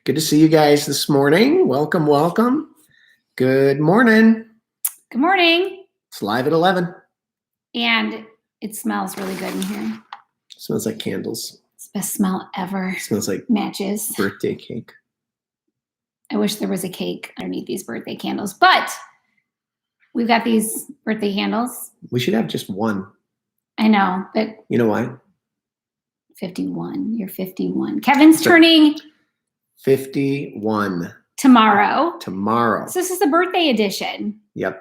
Good to see you guys this morning. Welcome, welcome. Good morning. Good morning. It's live at 11. And it smells really good in here. Smells like candles. It's the best smell ever. Smells like matches. Birthday cake. I wish there was a cake underneath these birthday candles, but we've got these birthday candles. We should have just one. I know, but you know why? 51. You're 51. Kevin's turning 51 tomorrow. So this is the birthday edition. Yep.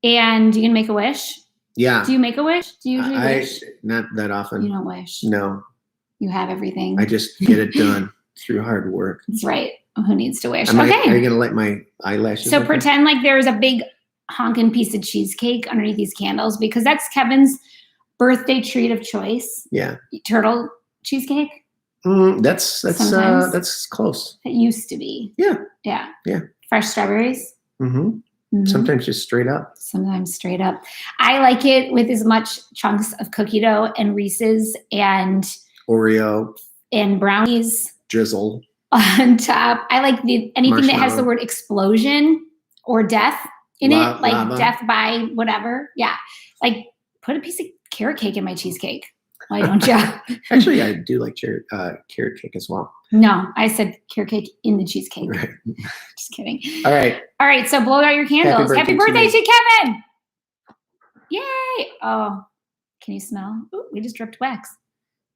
And you can make a wish? Yeah. Do you make a wish? Do you usually wish? Not that often. You don't wish? No. You have everything? I just get it done through hard work. That's right. Who needs to wish? Are you Okay. going to light my eyelashes? So pretend like there's a big honking piece of cheesecake underneath these candles because that's Kevin's birthday treat of choice. Yeah. Turtle cheesecake. That's close. It used to be. Yeah. Yeah. Yeah. Fresh strawberries. Mm-hmm. Mm-hmm. Sometimes just straight up. Sometimes straight up. I like it with as much chunks of cookie dough and Reese's and Oreo and brownies drizzle on top. I like anything that has the word explosion or death in it, like lava. Death by whatever. Yeah. Like put a piece of carrot cake in my cheesecake. Why don't you? Actually, I do like carrot cake as well. No, I said carrot cake in the cheesecake. Right. Just kidding. All right. So blow out your candles. Happy birthday to Kevin. Yay. Oh, can you smell? Ooh, we just dripped wax.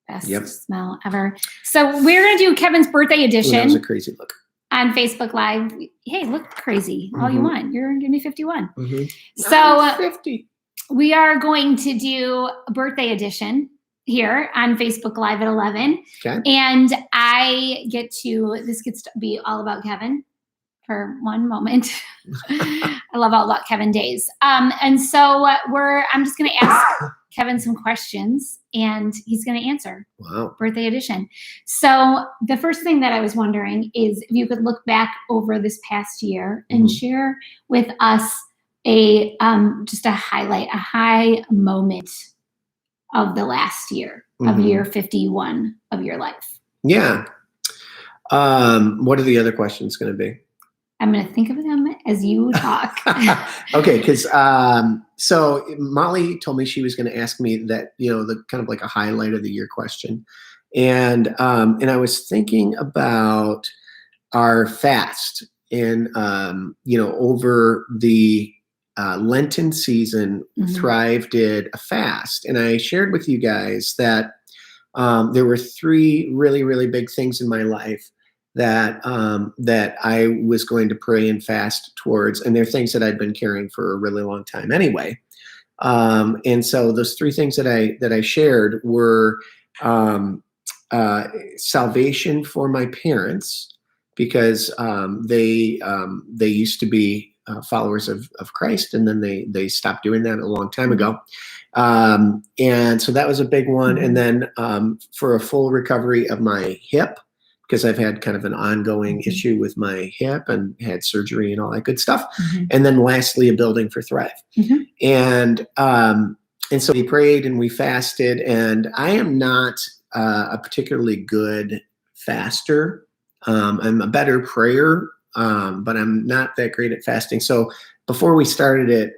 Best smell ever. So we're going to do Kevin's birthday edition. That was a crazy look. On Facebook Live. Hey, look crazy. All you want. You're going to be 51. Mm-hmm. So 50. We are going to do a birthday edition here on Facebook Live at 11. Okay. And this gets to be all about Kevin for one moment. I love all about Kevin days. And so I'm just going to ask Kevin some questions and he's going to answer. Wow. Birthday edition. So the first thing that I was wondering is if you could look back over this past year and share with us just a highlight, a high moment of the last year, of year 51 of your life. Yeah. What are the other questions going to be? I'm going to think of them as you talk. Okay. Because so Molly told me she was going to ask me that, the kind of like a highlight of the year question. And I was thinking about our fast and, over the Lenten season, Thrive did a fast. And I shared with you guys that there were 3 really, really big things in my life that I was going to pray and fast towards. And they're things that I'd been carrying for a really long time anyway. And so those 3 things that I shared were salvation for my parents, because they used to be followers of Christ, and then they stopped doing that a long time ago. And so that was a big one. And then for a full recovery of my hip, because I've had kind of an ongoing issue with my hip and had surgery and all that good stuff. And then lastly, a building for Thrive. And so we prayed and we fasted, and I am not a particularly good faster. I'm a better prayer, but I'm not that great at fasting. So before we started it,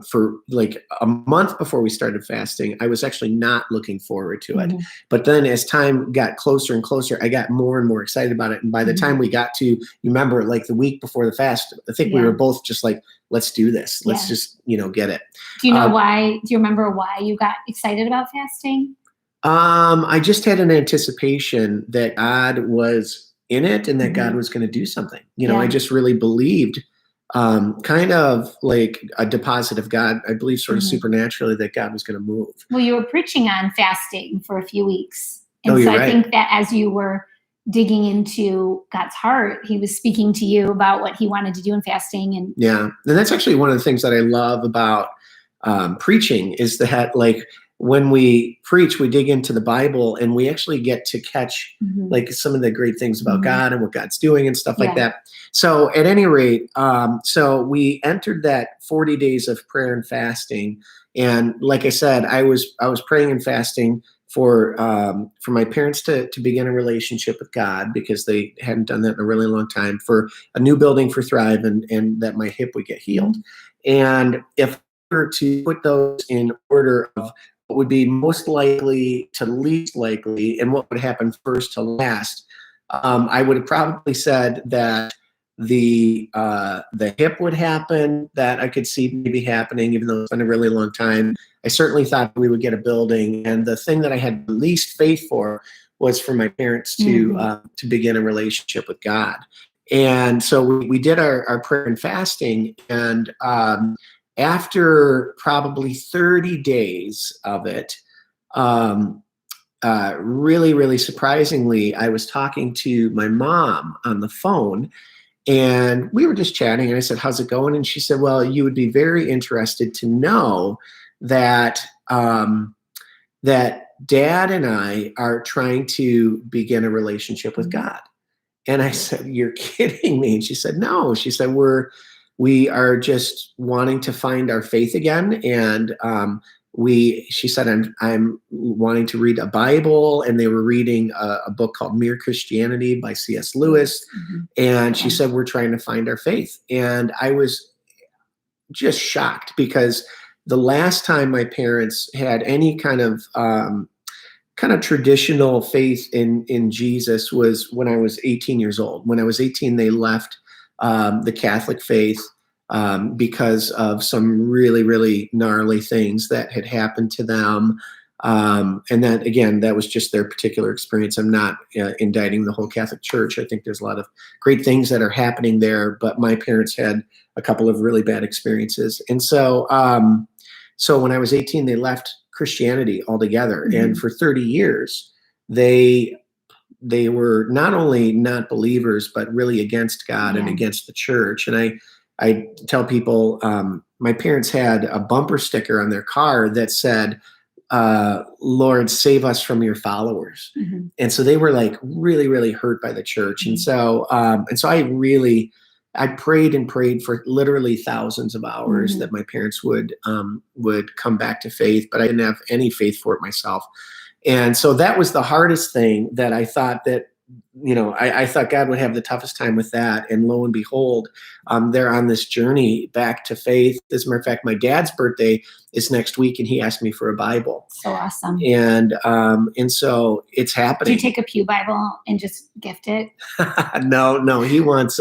for like a month before we started fasting, I was actually not looking forward to it. But then as time got closer and closer, I got more and more excited about it. And by the time we got to, you remember, like the week before the fast, I think we were both just like, let's do this. Let's just, get it. Do you know why? Do you remember why you got excited about fasting? I just had an anticipation that God was in it and that God was going to do something. I just really believed, kind of like a deposit of God. I believe sort of supernaturally that God was going to move. Well, you were preaching on fasting for a few weeks. And you're so I right. think that as you were digging into God's heart, he was speaking to you about what he wanted to do in fasting. And that's actually one of the things that I love about preaching, is that like when we preach, we dig into the Bible and we actually get to catch like some of the great things about God and what God's doing and stuff like that. So at any rate, so we entered that 40 days of prayer and fasting. And like I said, I was praying and fasting for my parents to begin a relationship with God, because they hadn't done that in a really long time, for a new building for Thrive, and that my hip would get healed. And if I were to put those in order of what would be most likely to least likely and what would happen first to last, I would have probably said that the hip would happen, that I could see maybe happening, even though it's been a really long time. I certainly thought we would get a building, and the thing that I had the least faith for was for my parents to begin a relationship with God. And so we did our prayer and fasting, and after probably 30 days of it, really, really surprisingly, I was talking to my mom on the phone, and we were just chatting, and I said, "How's it going?" And she said, "Well, you would be very interested to know that that Dad and I are trying to begin a relationship with God." And I said, "You're kidding me." And she said, "No." She said, we are just wanting to find our faith again. And she said, I'm wanting to read a Bible." And they were reading a book called Mere Christianity by C.S. Lewis. And she said, "We're trying to find our faith." And I was just shocked, because the last time my parents had any kind of traditional faith in Jesus was when I was 18 years old. When I was 18, they left the Catholic faith because of some really, really gnarly things that had happened to them. And that, again, that was just their particular experience. I'm not indicting the whole Catholic Church. I think there's a lot of great things that are happening there, but my parents had a couple of really bad experiences. And so, so when I was 18, they left Christianity altogether. And for 30 years, they were not only not believers, but really against God and against the church. And I tell people, my parents had a bumper sticker on their car that said, "Lord, save us from your followers." And so they were like really, really hurt by the church. And so I prayed and prayed for literally thousands of hours that my parents would come back to faith, but I didn't have any faith for it myself. And so that was the hardest thing, that I thought that, I thought God would have the toughest time with that. And lo and behold, they're on this journey back to faith. As a matter of fact, my dad's birthday is next week, and he asked me for a Bible. So awesome. And so it's happening. Do you take a pew Bible and just gift it? No, he wants,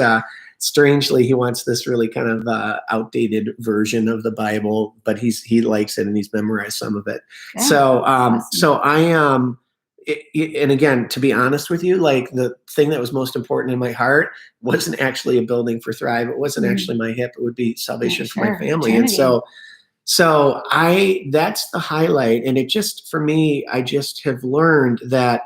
strangely, he wants this really kind of outdated version of the Bible, but he likes it, and he's memorized some of it. Good. So, Awesome. so I am, and again, to be honest with you, like, the thing that was most important in my heart wasn't actually a building for Thrive. It wasn't actually my hip. It would be salvation for my family. Eternity. And so that's the highlight. And it just, for me, I just have learned that,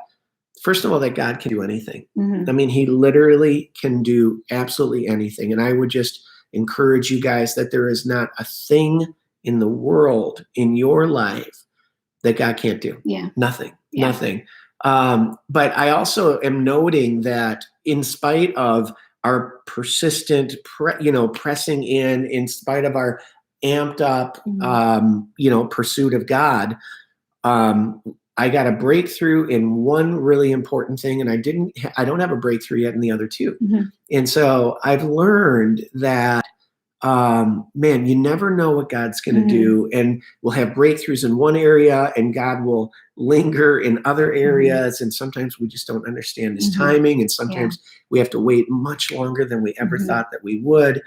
first of all, that God can do anything. I mean, he literally can do absolutely anything. And I would just encourage you guys that there is not a thing in the world, in your life, that God can't do. Yeah. Nothing. But I also am noting that, in spite of our persistent, pressing in spite of our amped up, pursuit of God, I got a breakthrough in one really important thing, and I don't have a breakthrough yet in the other two. And so I've learned that, man, you never know what God's going to do, and we'll have breakthroughs in one area, and God will linger in other areas. And sometimes we just don't understand his timing. And sometimes we have to wait much longer than we ever thought that we would.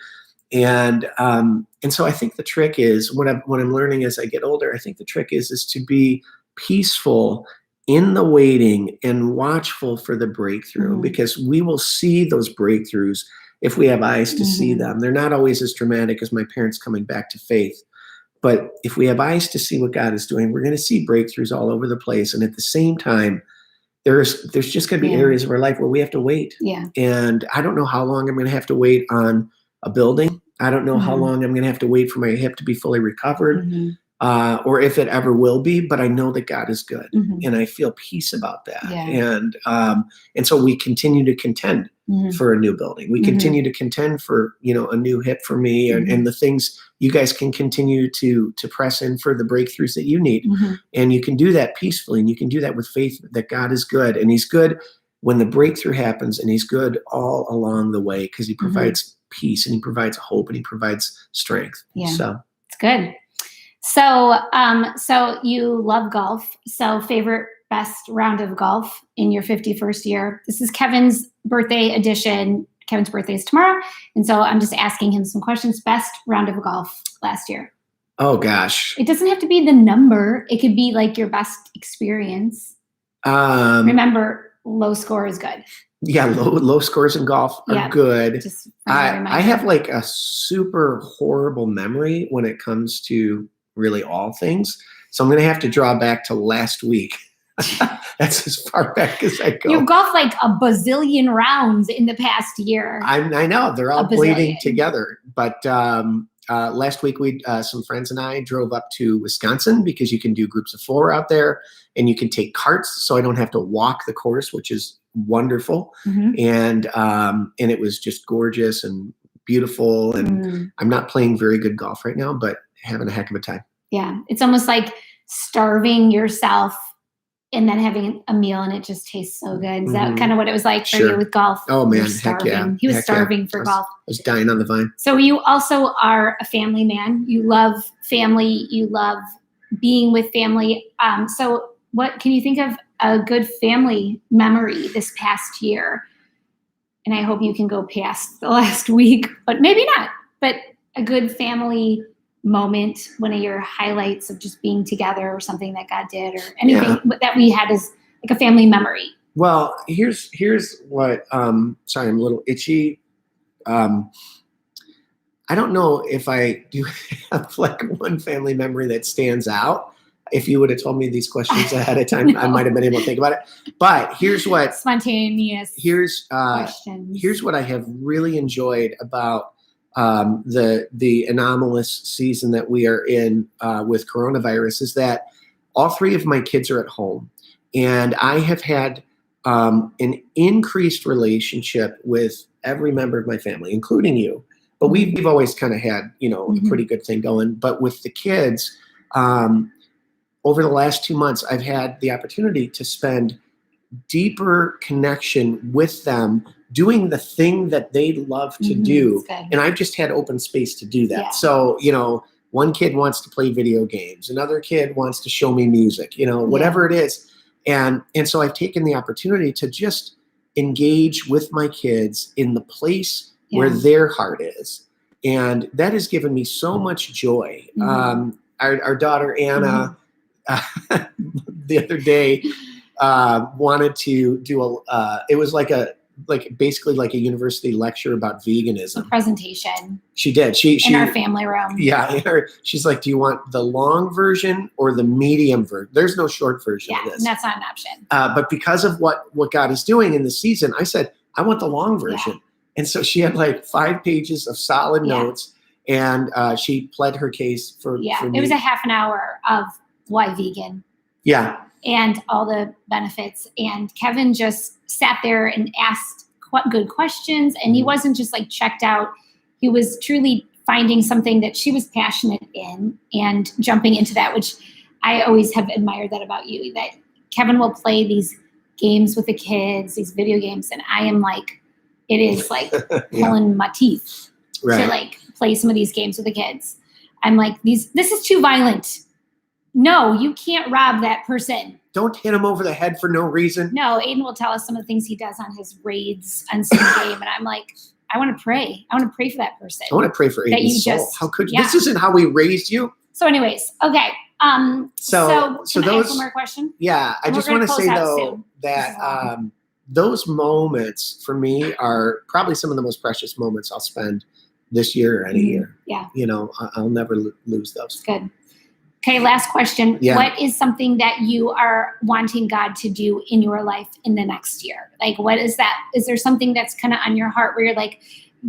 And so I think the trick is, what I'm learning as I get older, I think the trick is to be peaceful in the waiting and watchful for the breakthrough, because we will see those breakthroughs if we have eyes to see them. They're not always as dramatic as my parents coming back to faith, but if we have eyes to see what God is doing, we're going to see breakthroughs all over the place. And at the same time, there's just going to be areas of our life where we have to wait. And I don't know how long I'm going to have to wait on a building. I don't know how long I'm going to have to wait for my hip to be fully recovered. Or if it ever will be, but I know that God is good, and I feel peace about that. And so we continue to contend for a new building. We Mhm. continue to contend for, a new hip for me, and the things you guys can continue to press in for the breakthroughs that you need. Mhm. And you can do that peacefully, and you can do that with faith that God is good, and he's good when the breakthrough happens, and he's good all along the way because he provides peace, and he provides hope, and he provides strength. Yeah. So it's good. So, so you love golf. So favorite best round of golf in your 51st year. This is Kevin's birthday edition. Kevin's birthday is tomorrow. And so I'm just asking him some questions. Best round of golf last year. Oh gosh. It doesn't have to be the number. It could be like your best experience. Remember, low score is good. Yeah, low scores in golf are good. Just I have like a super horrible memory when it comes to really all things. So I'm going to have to draw back to last week. That's as far back as I go. You've golfed like a bazillion rounds in the past year. I know they're all bleeding together. But last week, some friends and I drove up to Wisconsin because you can do groups of 4 out there, and you can take carts, so I don't have to walk the course, which is wonderful. And it was just gorgeous and beautiful. And I'm not playing very good golf right now, but having a heck of a time. Yeah, it's almost like starving yourself and then having a meal, and it just tastes so good. Is that kind of what it was like for you with golf? Oh man, heck yeah. He was starving for golf. I was dying on the vine. So you also are a family man. You love family. You love being with family. So what can you think of a good family memory this past year? And I hope you can go past the last week, but maybe not. But a good family moment, one of your highlights of just being together, or something that God did, or anything that we had as like a family memory. Well, here's what, sorry, I'm a little itchy. I don't know if I do have like one family memory that stands out. If you would have told me these questions ahead of time, I might have been able to think about it. But here's what spontaneous. Here's questions. Here's what I have really enjoyed about the anomalous season that we are in with coronavirus is that all 3 of my kids are at home, and I have had an increased relationship with every member of my family, including you. But we've always kind of had, a pretty good thing going. But with the kids, over the last 2 months, I've had the opportunity to spend deeper connection with them, doing the thing that they love to do. And I've just had open space to do that. Yeah. So, one kid wants to play video games. Another kid wants to show me music, whatever it is. And so I've taken the opportunity to just engage with my kids in the place where their heart is. And that has given me so much joy. Our daughter, Anna, the other day wanted to do it was basically like a university lecture about veganism. A presentation. She did. She in our family room. Yeah. She's like, do you want the long version or the medium version? There's no short version of this. And that's not an option. But because of what God is doing in the season, I said, I want the long version. Yeah. And so she had like 5 pages of solid notes, and she pled her case for me. It was a half an hour of why vegan. Yeah. And all the benefits. And Kevin just sat there and asked good questions. And he wasn't just like checked out. He was truly finding something that she was passionate in and jumping into that, which I always have admired that about you, that Kevin will play these games with the kids, these video games. And I am like, it is like pulling my teeth to like play some of these games with the kids. I'm like, this is too violent. No, you can't rob that person. Don't hit him over the head for no reason. No, Aiden will tell us some of the things he does on his raids on some game. And I'm like, I want to pray. I want to pray for that person. I want to pray for Aiden's soul. How could you? This isn't how we raised you. So anyways, okay. So those, I ask one more question? Yeah. I just want to say though that those moments for me are probably some of the most precious moments I'll spend this year or any year. Yeah. I'll never lose those. Good. Okay, last question. Yeah. What is something that you are wanting God to do in your life in the next year? Like, what is that? Is there something that's kind of on your heart where you're like,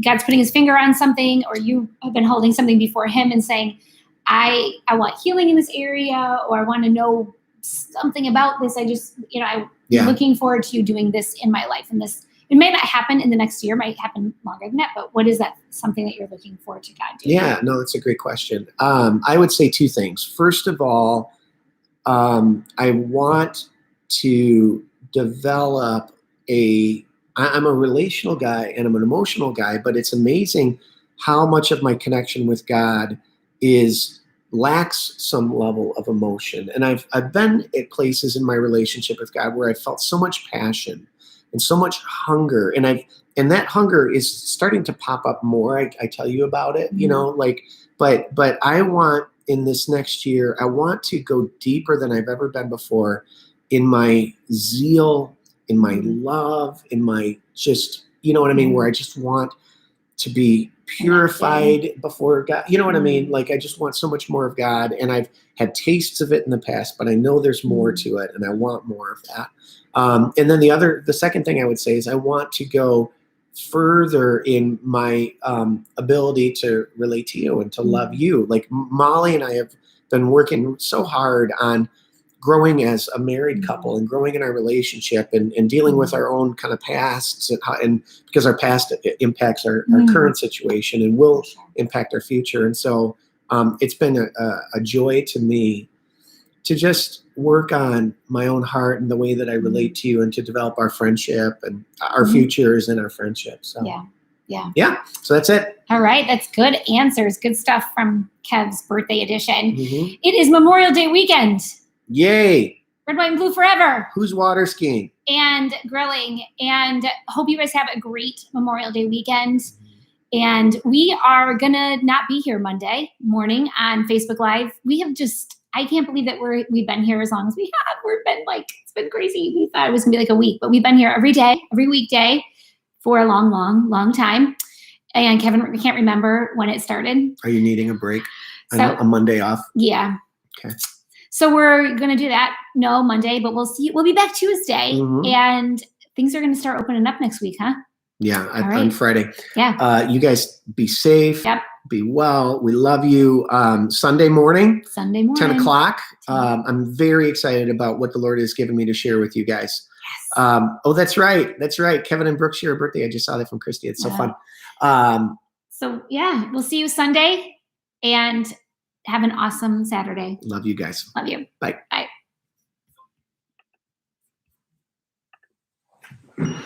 God's putting his finger on something, or you have been holding something before him and saying, I want healing in this area, or I want to know something about this. I just, I'm looking forward to you doing this in my life, in this it may not happen in the next year, might happen longer than that, but what is that something that you're looking forward to God doing? Yeah, no, that's a great question. I would say two things. First of all, I want to develop I'm a relational guy and I'm an emotional guy, but it's amazing how much of my connection with God lacks some level of emotion. And I've been at places in my relationship with God where I felt so much passion and so much hunger. And that hunger is starting to pop up more. I tell you about it, but I want in this next year, I want to go deeper than I've ever been before in my zeal, in my love, in my just, you know what I mean? Where I just want to be purified before God. You know what I mean? Like I just want so much more of God, and I've had tastes of it in the past, but I know there's more to it, and I want more of that. And then the second thing I would say is I want to go further in my ability to relate to you and to love you. Like Molly and I have been working so hard on growing as a married couple and growing in our relationship and dealing with our own kind of pasts and because our past impacts our current situation and will impact our future. And so it's been a joy to me to just work on my own heart and the way that I relate to you and to develop our friendship and our futures and our friendship. So yeah. So that's it. All right. That's good answers. Good stuff from Kev's birthday edition. It is Memorial Day weekend. Yay. Red, white, and blue forever. Who's water skiing? And grilling. And hope you guys have a great Memorial Day weekend. And we are going to not be here Monday morning on Facebook Live. We have I can't believe that we've been here as long as we have. It's been crazy. We thought it was going to be like a week, but we've been here every day, every weekday for a long, long, long time. And Kevin, we can't remember when it started. Are you needing a break? A Monday off? Yeah. Okay. So we're going to do that. No, Monday, but we'll see. We'll be back Tuesday. And things are going to start opening up next week, huh? Yeah, on Friday. Yeah. You guys be safe. Yep. Be well. We love you. Sunday morning. 10 o'clock. I'm very excited about what the Lord has given me to share with you guys. Yes. That's right. That's right. Kevin and Brooke share a birthday. I just saw that from Christy. It's so fun. So yeah, we'll see you Sunday and have an awesome Saturday. Love you guys. Love you. Bye. Bye.